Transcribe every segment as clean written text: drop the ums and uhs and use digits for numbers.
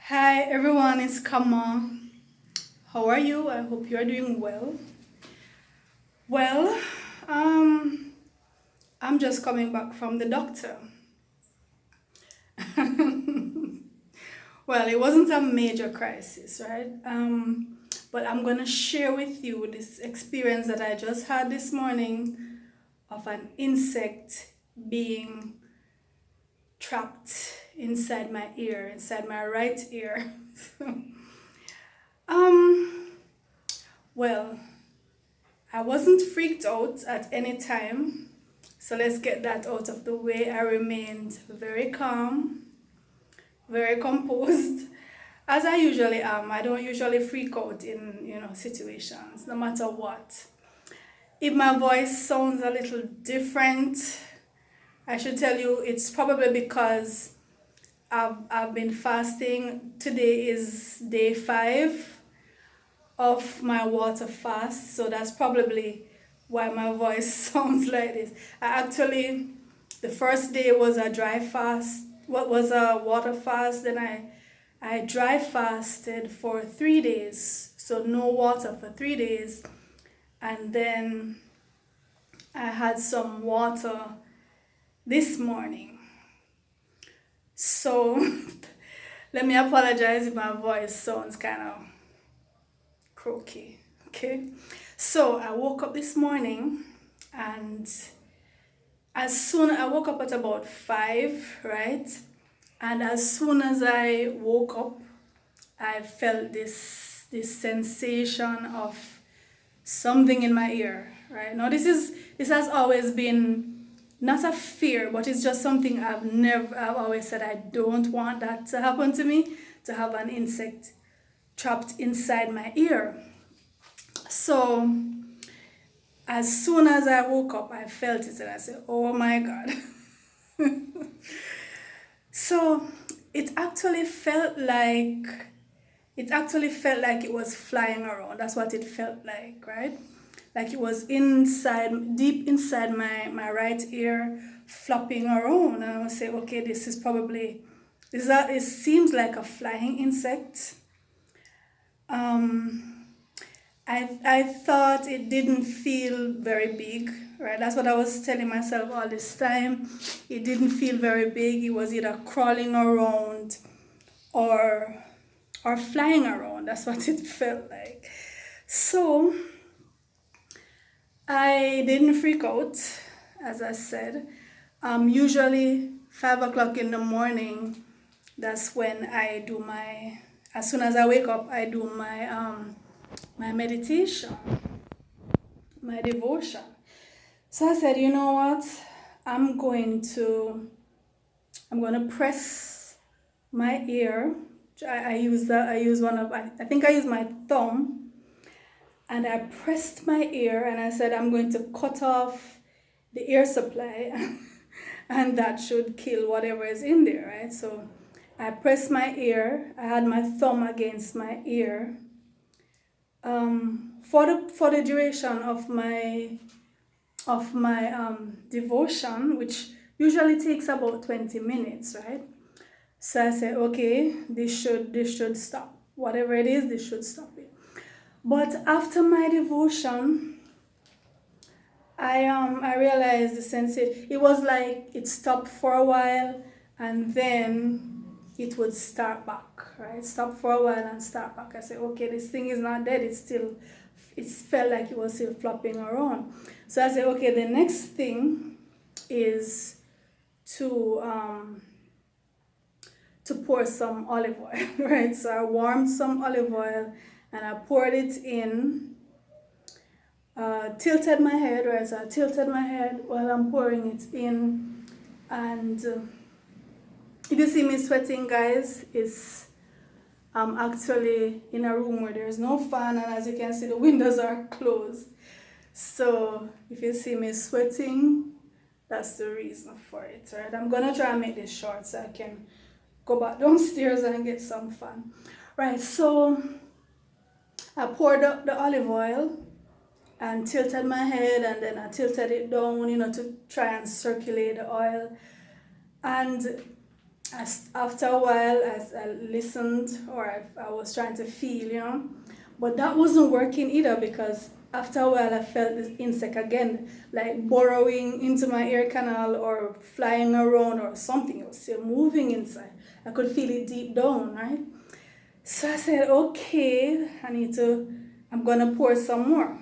Hi everyone, it's Kamau. How are you? I hope you are doing well. Well, um, I'm just coming back from the doctor. Well, it wasn't a major crisis, right? But I'm gonna share with you this experience that I just had this morning of an insect being trapped inside my ear, inside my right ear. um, well, I wasn't freaked out at any time, so let's get that out of the way. I remained very calm, very composed, as I usually am. I don't usually freak out in situations, no matter what. If my voice sounds a little different, I should tell you it's probably because I've been fasting. Today is day 5 of my water fast, so that's probably why my voice sounds like this. The first day was a dry fast. What was a water fast? Then I dry fasted for 3 days, so no water for 3 days, and then I had some water this morning. So let me apologize if my voice sounds kind of croaky. Okay, so I woke up this morning, and I woke up at about 5, right? And as soon as I woke up, I felt this sensation of something in my ear, right? Now this has always been not a fear, but it's just something I've always said I don't want that to happen to me, to have an insect trapped inside my ear. So as soon as I woke up, I felt it and I said, oh my God. So it actually felt like it was flying around. That's what it felt like, right? Like it was deep inside my right ear, flopping around. And I would say, okay, it seems like a flying insect. I thought it didn't feel very big, right? That's what I was telling myself all this time. It didn't feel very big. It was either crawling around or flying around. That's what it felt like. So I didn't freak out, as I said. Usually 5 o'clock in the morning, that's when as soon as I wake up, I do my meditation, my devotion. So I said, you know what? I'm going to press my ear. I think I used my thumb, and I pressed my ear, and I said I'm going to cut off the air supply and that should kill whatever is in there, right? So I pressed my ear. I had my thumb against my ear. For the duration of my devotion, which usually takes about 20 minutes, right? So I said, okay, this should stop. Whatever it is, this should stop it. But after my devotion, I realized the sensation. It was like it stopped for a while, and then it would start back, right? Stop for a while and start back. I said, okay, this thing is not dead. It felt like it was still flopping around. So I said, okay, the next thing is to pour some olive oil, right? So I warmed some olive oil and I poured it in, tilted my head, right? So I tilted my head while I'm pouring it in. And if you see me sweating, guys, I'm actually in a room where there's no fan, and as you can see, the windows are closed. So if you see me sweating, that's the reason for it, right? I'm gonna try and make this short so I can go back downstairs and get some fun. Right, so I poured up the olive oil and tilted my head, and then I tilted it down, to try and circulate the oil. And After a while, as I listened, or I was trying to feel, but that wasn't working either, because after a while I felt this insect again, like burrowing into my ear canal or flying around or something. It was still moving inside. I could feel it deep down, right? So I said, okay, I'm gonna pour some more.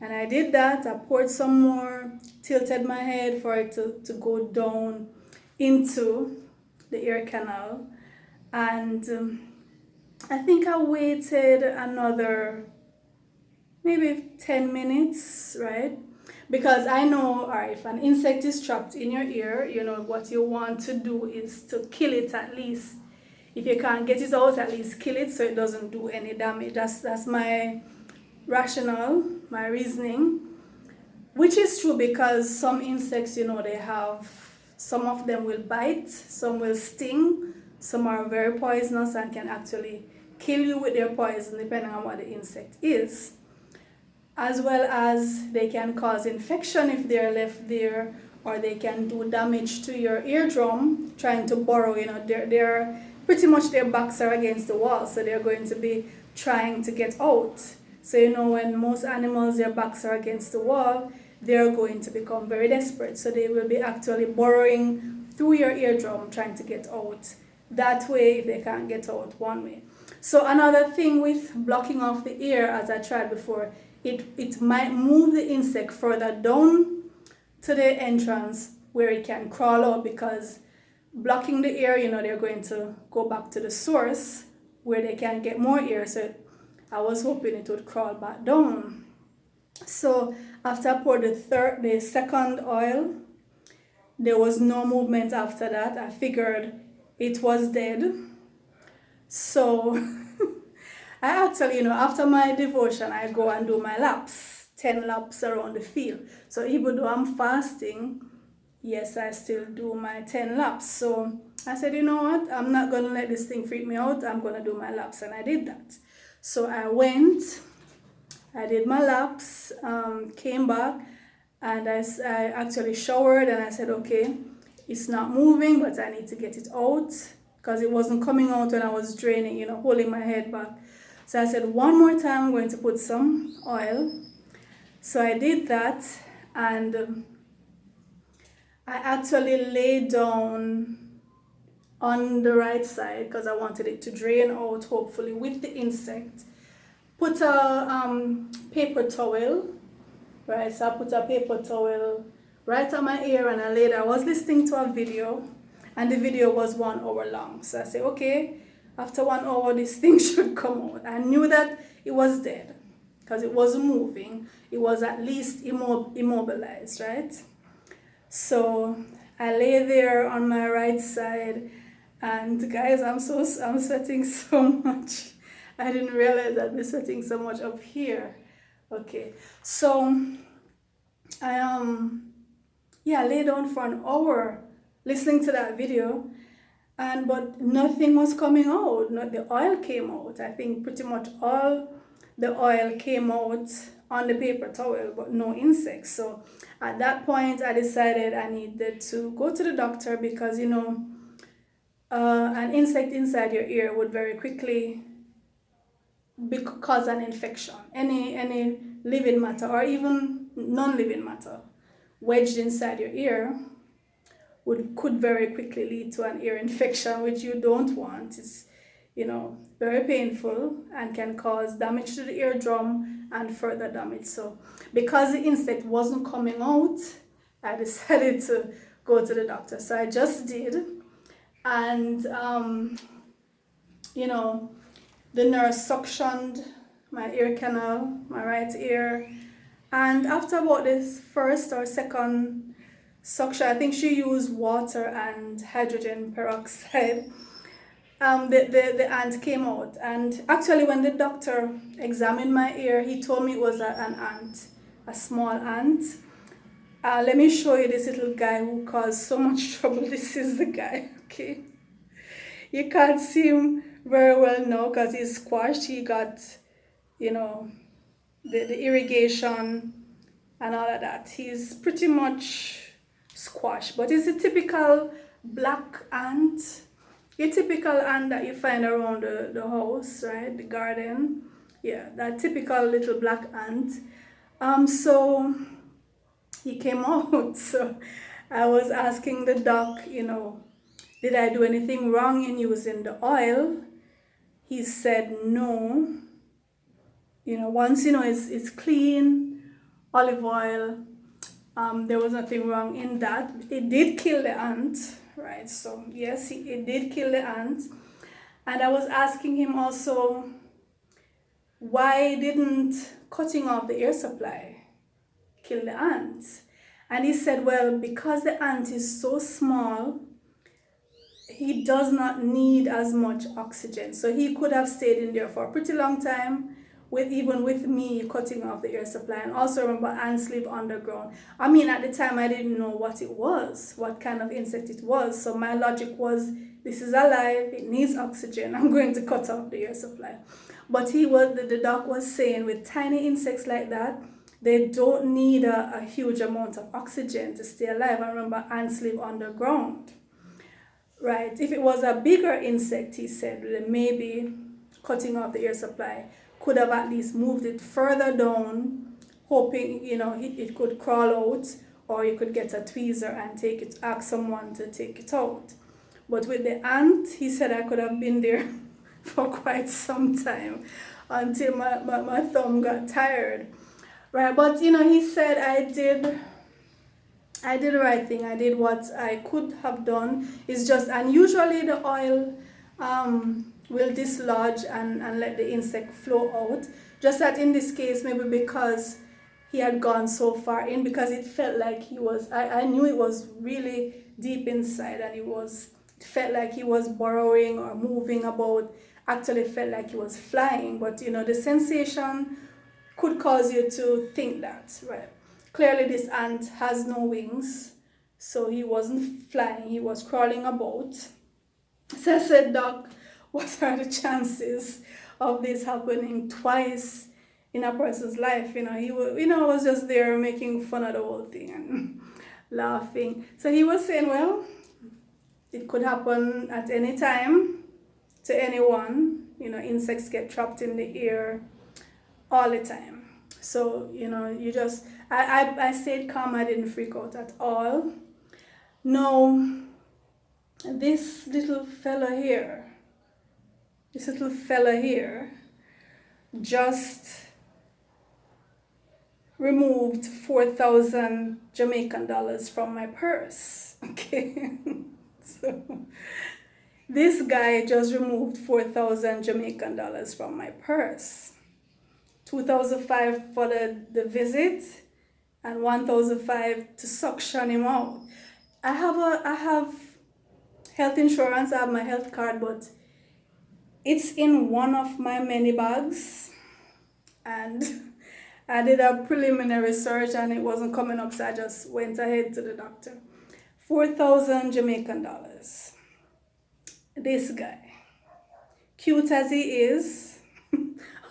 And I did that. I poured some more, tilted my head for it to go down into the ear canal. And I think I waited another maybe 10 minutes, right? Because I know, all right, if an insect is trapped in your ear, what you want to do is to kill it at least. If you can't get it out, at least kill it so it doesn't do any damage. That's my rationale, my reasoning. Which is true, because some insects, some of them will bite, some will sting, some are very poisonous and can actually kill you with their poison depending on what the insect is. As well as they can cause infection if they're left there, or they can do damage to your eardrum trying to burrow. They're pretty much, their backs are against the wall, so they're going to be trying to get out. So when most animals, their backs are against the wall, they're going to become very desperate. So they will be actually burrowing through your eardrum trying to get out. That way, if they can't get out one way. So another thing with blocking off the ear, as I tried before, it might move the insect further down to the entrance where it can crawl out, because blocking the ear, they're going to go back to the source where they can get more air. So I was hoping it would crawl back down. So after I poured the second oil, there was no movement after that. I figured it was dead. So I actually, after my devotion, I go and do my laps, 10 laps around the field. So even though I'm fasting, yes, I still do my 10 laps. So I said, you know what, I'm not going to let this thing freak me out. I'm going to do my laps. And I did that. So I went, I did my laps, came back, and I actually showered, and I said, okay, it's not moving, but I need to get it out, because it wasn't coming out when I was draining, holding my head back. So I said, one more time, I'm going to put some oil. So I did that, and I actually lay down on the right side because I wanted it to drain out, hopefully, with the insect. Put a paper towel, right? So I put a paper towel right on my ear, and I laid. I was listening to a video, and the video was 1 hour long. So I said, okay, after 1 hour, this thing should come out. I knew that it was dead because it wasn't moving. It was at least immobilized, right? So I lay there on my right side, and guys, I'm sweating so much. I didn't realize I'd be sweating so much up here. Okay, so I lay down for an hour listening to that video, but nothing was coming out. Not the oil came out. I think pretty much all the oil came out on the paper towel, but no insects. So at that point, I decided I needed to go to the doctor, because an insect inside your ear would very quickly cause an infection. Any living matter, or even non-living matter wedged inside your ear could very quickly lead to an ear infection, which you don't want. It's very painful and can cause damage to the eardrum and further damage. So because the insect wasn't coming out, I decided to go to the doctor. So I just did, and the nurse suctioned my ear canal, my right ear, and after about this first or second suction, I think she used water and hydrogen peroxide. The ant came out, and actually when the doctor examined my ear, he told me it was an ant, a small ant. Let me show you this little guy who caused so much trouble. This is the guy, okay? You can't see him very well now because he's squashed. He got, the irrigation and all of that. He's pretty much squashed, but it's a typical black ant, your typical ant that you find around the house, right? The garden. Yeah, that typical little black ant. So he came out. So I was asking the doc, did I do anything wrong in using the oil? He said no. Once it's clean, olive oil, there was nothing wrong in that. It did kill the ant, right? So yes, it did kill the ant. And I was asking him also, why didn't cutting off the air supply kill the ant? And he said, well, because the ant is so small, he does not need as much oxygen. So he could have stayed in there for a pretty long time, even with me cutting off the air supply. And also remember, ants live underground. I mean, at the time I didn't know what it was, what kind of insect it was. So my logic was, this is alive, it needs oxygen, I'm going to cut off the air supply. But the doc was saying, with tiny insects like that, they don't need a huge amount of oxygen to stay alive. I remember, ants live underground. Right, if it was a bigger insect, he said, then maybe cutting off the air supply could have at least moved it further down, hoping, it could crawl out, or you could get a tweezer and ask someone to take it out. But with the ant, he said I could have been there for quite some time until my thumb got tired. Right, but he said I did the right thing. I did what I could have done. It's just, and usually the oil will dislodge and let the insect flow out. Just that in this case, maybe because he had gone so far in, because it felt like I knew it was really deep inside, and it felt like he was burrowing or moving about. Actually felt like he was flying, but the sensation could cause you to think that, right? Clearly this ant has no wings, so he wasn't flying, he was crawling about. So I said, Doc, what are the chances of this happening twice in a person's life? He was just there making fun of the whole thing and laughing. So he was saying, well, it could happen at any time to anyone. Insects get trapped in the air all the time. So, I stayed calm, I didn't freak out at all. No, this little fella here just removed 4,000 Jamaican dollars from my purse. Okay, so this guy just removed 4,000 Jamaican dollars from my purse. 2,005 for the visit and 1,005 to suction him out. I have health insurance, I have my health card, but it's in one of my many bags, and I did a preliminary search and it wasn't coming up, so I just went ahead to the doctor. 4,000 Jamaican dollars. This guy, cute as he is,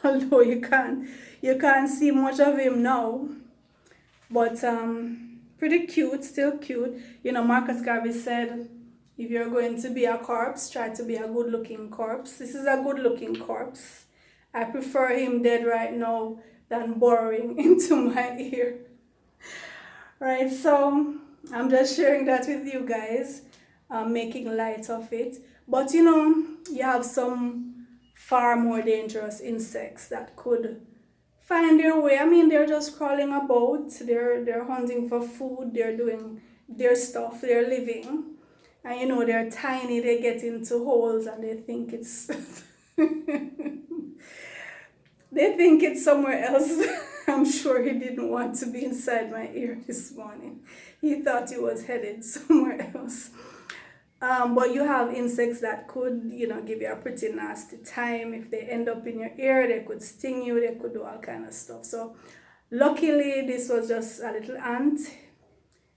although you can't see much of him now, but pretty cute, still cute. Marcus Garvey said, if you're going to be a corpse, try to be a good-looking corpse. This is a good-looking corpse. I prefer him dead right now than boring into my ear. Right, so I'm just sharing that with you guys, making light of it. But you have some far more dangerous insects that could find their way. I mean, they're just crawling about, they're hunting for food, they're doing their stuff, they're living. And they're tiny, they get into holes and they think it's they think it's somewhere else. I'm sure he didn't want to be inside my ear this morning. He thought he was headed somewhere else. But you have insects that could, give you a pretty nasty time. If they end up in your ear, they could sting you, they could do all kind of stuff. So luckily, this was just a little ant.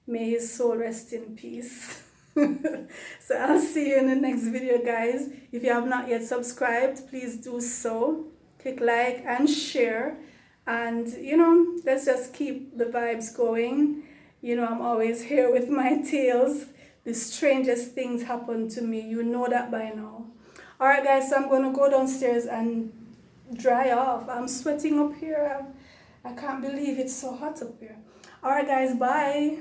May his soul rest in peace. So I'll see you in the next video, guys. If you have not yet subscribed, please do so. Click like and share. And, let's just keep the vibes going. I'm always here with my tales the strangest things happen to me. You know that by now. Alright guys, so I'm gonna go downstairs and dry off. I'm sweating up here. I can't believe it's so hot up here. Alright guys, bye.